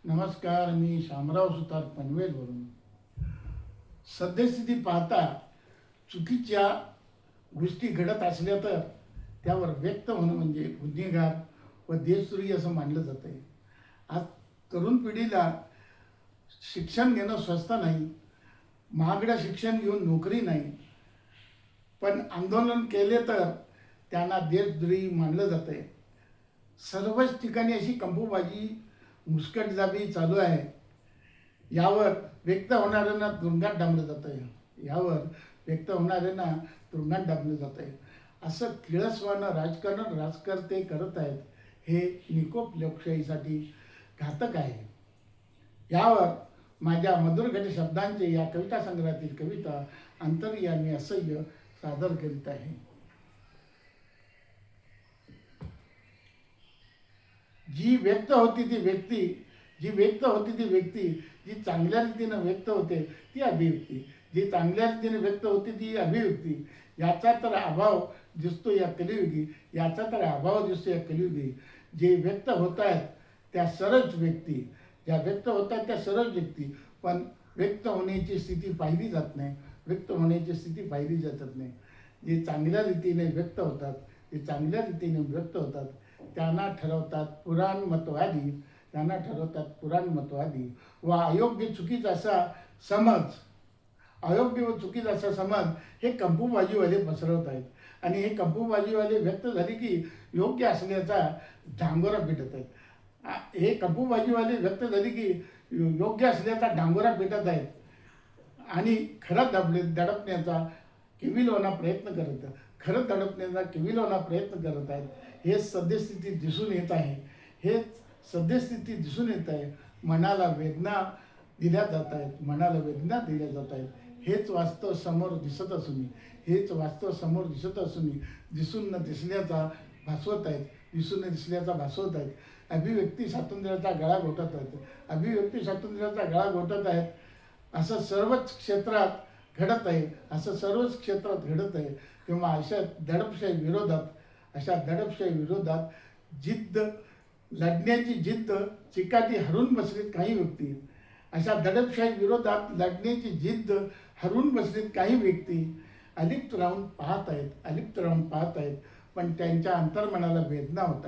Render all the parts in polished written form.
नमस्कार, मी शामराव सुतार पनवेलवरून. सद्यस्थिती पाहता चुकीच्या गोष्टी घडत असल्या तर त्यावर व्यक्त होणं म्हणजे गुन्हेगार व देशद्रोही असं मानलं जातं आहे. आज तरुण पिढीला शिक्षण घेणं स्वस्त नाही, महागडं शिक्षण घेऊन नोकरी नाही, पण आंदोलन केले तर त्यांना देशद्रोही मानलं जातं आहे. सर्वच ठिकाणी अशी कंपूबाजी, मुस्कटदाबी चालू आहे. यावर व्यक्त होणाऱ्यांना तुरुंगात डांबलं जात आहे. यावर व्यक्त होणाऱ्यांना तुरुंगात डांबलं जात आहे. असं किळसवानं राजकारण राजकर्ते करत आहेत. हे निकोप लोकशाहीसाठी घातक आहे. यावर माझ्या मधुरघट शब्दांचे या कविता संग्रहातील कविता अंतर्यामी असह्य सादर करीत आहे. जी व्यक्त होती ती व्यक्ती जी चांगल्या रीतीनं व्यक्त होते ती अभिव्यक्ती, जी चांगल्या रीतीने व्यक्त होते ती अभिव्यक्ती, याचा तर अभाव दिसतो या कलियुगी. जे व्यक्त होत आहेत त्या सरळ व्यक्ती, पण व्यक्त होण्याची स्थिती पाहिली जात नाही. जे चांगल्या रीतीने व्यक्त होतात त्यांना ठरवतात पुराणमतवादी व अयोग्य व चुकीचा असा समज हे कंपूबाजीवाले पसरवत आहेत. आणि हे कंपूबाजीवाले व्यक्त झाले की योग्य असल्याचा डांगोरा पेटत आहेत. आणि खरं दडपण्याचा किविलवाना प्रयत्न करत आहेत. हे सद्यस्थिती दिसून येत आहे. मनाला वेदना दिल्या जात आहेत. हेच वास्तव समोर दिसत असून दिसून न दिसल्याचा भासवत आहेत. अभिव्यक्ती स्वातंत्र्याचा गळा घोटत आहेत. असं सर्वच क्षेत्रात घडत आहे. तेव्हा अशा दडपशाही विरोधात लढण्याची जिद्द चिकाटी हरून बसलीत काही व्यक्ती अलिप्त राहून पाहत आहेत. पण त्यांच्या अंतर्मनाला वेदना होत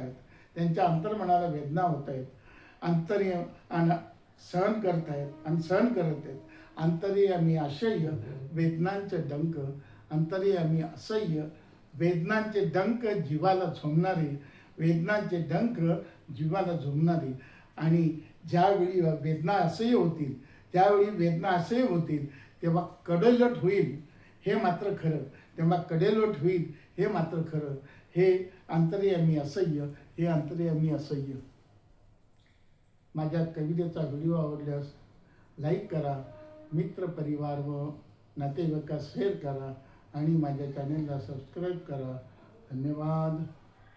आहेत. सहन करत आहेत. अंतर्यामी असह्य वेदनांचे डंक जीवाला झोंबणारे आणि ज्यावेळी वेदना असह्य होतील तेव्हा कडेलोट होईल हे मात्र खरं. हे अंतर्यामी असह्य. माझ्या कवितेचा व्हिडिओ आवडल्यास लाईक करा, मित्र परिवार व नातेवाईकास शेअर करा आणि माझ्या चॅनेलला सबस्क्राईब करा. धन्यवाद.